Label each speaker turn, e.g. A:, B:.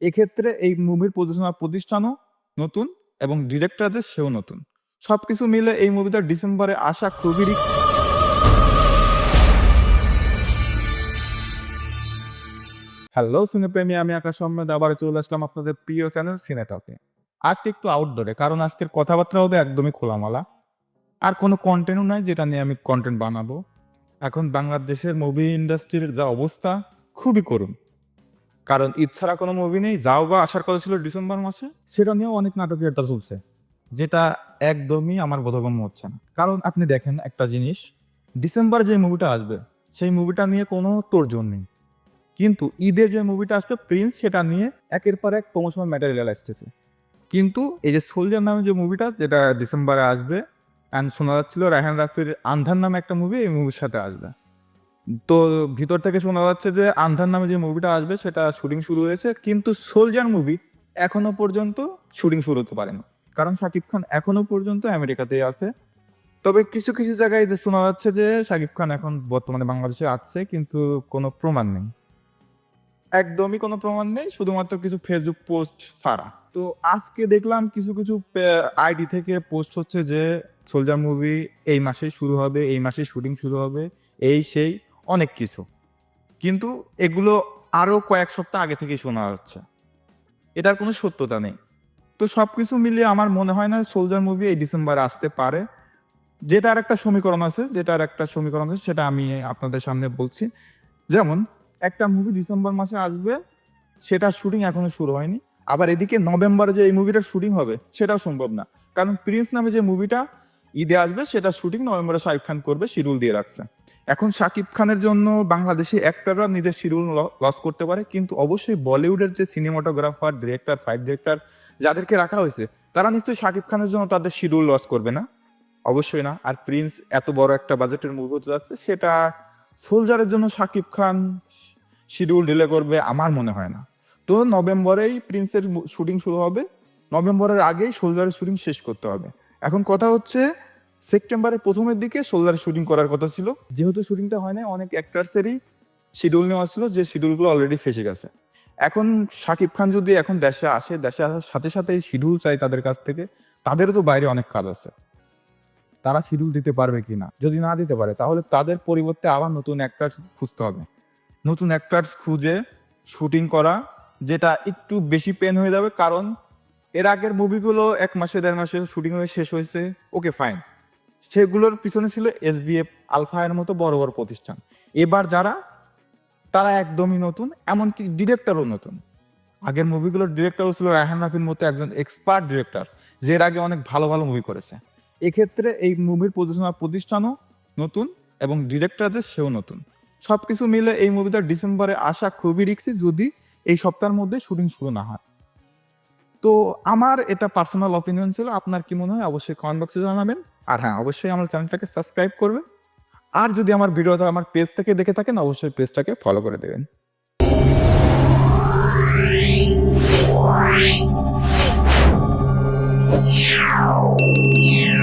A: এক্ষেত্রে এই মুভির প্রযোজনা প্রতিষ্ঠানও নতুন এবং ডিরেক্টরদের সেও নতুন। সবকিছু মিলে এই মুভিটা ডিসেম্বরে আসা খুবই হ্যালো সিনেপ্রেমী, আমি আকাশ আহমেদ আবার চলে আসলাম আপনাদের প্রিয় চ্যানেল সিনেটকে। আজকে একটু আউটডোরে, কারণ আজকের কথাবার্তা হবে একদমই খোলামেলা। আর কোনো কন্টেন্টও নাই যেটা নিয়ে আমি কন্টেন্ট বানাবো। এখন বাংলাদেশের মুভি ইন্ডাস্ট্রির যা অবস্থা খুবই করুণ, কারণ ঈদ ছাড়া কোনো মুভি নেই। যাও বা আসার কথা ছিল ডিসেম্বর মাসে, সেটা নিয়েও অনেক নাটকীয়তা চলছে, যেটা একদমই আমার বোধগম্য হচ্ছে না। কারণ আপনি দেখেন একটা জিনিস, ডিসেম্বর যে মুভিটা আসবে সেই মুভিটা নিয়ে কোনো তোড়জোড় নেই, কিন্তু ঈদের যে মুভিটা আসবে প্রিন্স, সেটা নিয়ে একের পর এক প্রমোশনাল ম্যাটেরিয়াল আসতেছে। কিন্তু এই যে সোলজার নামে যে মুভিটা, যেটা ডিসেম্বরে আসবে, অ্যান্ড শোনা যাচ্ছিল রায়হান রাফির আন্ধার নামে একটা মুভি এই মুভির সাথে আসবে। তো ভিতর থেকে শোনা যাচ্ছে যে আন্ধার নামে যে মুভিটা আসবে সেটা শুটিং শুরু হয়েছে, কিন্তু সোলজার মুভি এখনো পর্যন্ত শুটিং শুরু হতে পারেনি, কারণ শাকিব খান এখনো পর্যন্ত আমেরিকাতেই আছে। তবে কিছু কিছু জায়গায় যে শোনা যাচ্ছে যে শাকিব খান এখন বর্তমানে বাংলাদেশে আছে, কিন্তু কোনো প্রমাণ নেই, একদমই কোনো প্রমাণ নেই, শুধুমাত্র কিছু ফেসবুক পোস্ট ছাড়া। তো আজকে দেখলাম কিছু কিছু আইডি থেকে পোস্ট হচ্ছে যে সোলজার মুভি এই মাসেই শুরু হবে, এই মাসেই শুটিং শুরু হবে, এই সেই অনেক কিছু, কিন্তু এগুলো আরও কয়েক সপ্তাহ আগে থেকেই শোনা যাচ্ছে, এটার কোনো সত্যতা নেই। তো সব কিছু মিলিয়ে আমার মনে হয় না সোলজার মুভি এই ডিসেম্বরে আসতে পারে। যেটার একটা সমীকরণ আছে সেটা আমি আপনাদের সামনে বলছি। যেমন একটা মুভি ডিসেম্বর মাসে আসবে, সেটা শুটিং এখনো শুরু হয়নি। আবার এদিকে নভেম্বরে যে এই মুভিটার শুটিং হবে সেটাও সম্ভব না, কারণ প্রিন্স নামে যে মুভিটা ঈদে আসবে সেটা শুটিং নভেম্বরে শাকিব খান করবে, শিডিউল দিয়ে রাখছে। এখন শাকিব খানের জন্য বাংলাদেশি অ্যাক্টররা নিজের শিডিউল লস করতে পারে, কিন্তু অবশ্যই বলিউডের যে সিনেমাটোগ্রাফার, ডিরেক্টর, ফাইট ডিরেক্টর যাদেরকে রাখা হয়েছে, তারা নিশ্চয়ই শাকিব খানের জন্য তাদের শিডিউল লস করবে না, অবশ্যই না। আর প্রিন্স এত বড় একটা বাজেটের মুভি হতে যাচ্ছে, সেটা সোলজারের জন্য শাকিব খান শিডিউল ডিলে করবে আমার মনে হয় না। তো নভেম্বরেই প্রিন্সের শুটিং শুরু হবে, নভেম্বরের আগেই সোলজারের শুটিং শেষ করতে হবে। এখন কথা হচ্ছে সেপ্টেম্বরের প্রথমের দিকে সোলজারের শুটিং করার কথা ছিল, যেহেতু শুটিংটা হয় না, অনেক অ্যাক্টার্সেরই শিডিউল নেওয়া ছিল যে শিডিউলগুলো অলরেডি ফেসে গেছে। এখন শাকিব খান যদি এখন দেশে আসার সাথে সাথে শিডিউল চাই তাদের কাছ থেকে, তাদেরও তো বাইরে অনেক কাজ আছে, তারা শিডিউল দিতে পারবে কিনা। যদি না দিতে পারে তাহলে তাদের পরিবর্তে আবার নতুন অ্যাক্টার্স খুঁজতে হবে, নতুন অ্যাক্টার্স খুঁজে শুটিং করা, যেটা একটু বেশি পেন হয়ে যাবে। কারণ এর আগের মুভিগুলো 1 মাসে 1.5 মাসে শুটিং হয়ে শেষ হয়েছে, ওকে ফাইন, সেগুলোর পিছনে ছিল SBF, আলফা এর মতো বড় বড় প্রতিষ্ঠান। এবার তারা একদমই নতুন, এমনকি ডিরেক্টরও নতুন। আগের মুভিগুলোর ডিরেক্টরও ছিল রায়হান রাফির মতো একজন এক্সপার্ট ডিরেক্টর, যে এর আগে অনেক ভালো ভালো মুভি করেছে। এক্ষেত্রে এই মুভির প্রযোজনা প্রতিষ্ঠানও নতুন এবং ডিরেক্টরদের সেও নতুন। সবকিছু মিলে এই মুভিটা ডিসেম্বরে আসা খুবই রিস্কি, যদি এই সপ্তাহের মধ্যে শুটিং শুরু না হয়। তো আমার এটা পার্সোনাল অপিনিয়ন ছিল, আপনার কি মনে হয় অবশ্যই কমেন্ট বক্সে জানাবেন। আর হ্যাঁ, অবশ্যই আমার চ্যানেলটাকে সাবস্ক্রাইব করবেন, আর যদি আমার ভিডিওটা আমার পেজ থেকে দেখে থাকেন অবশ্যই পেজটাকে ফলো করে দেবেন।
B: Yeah.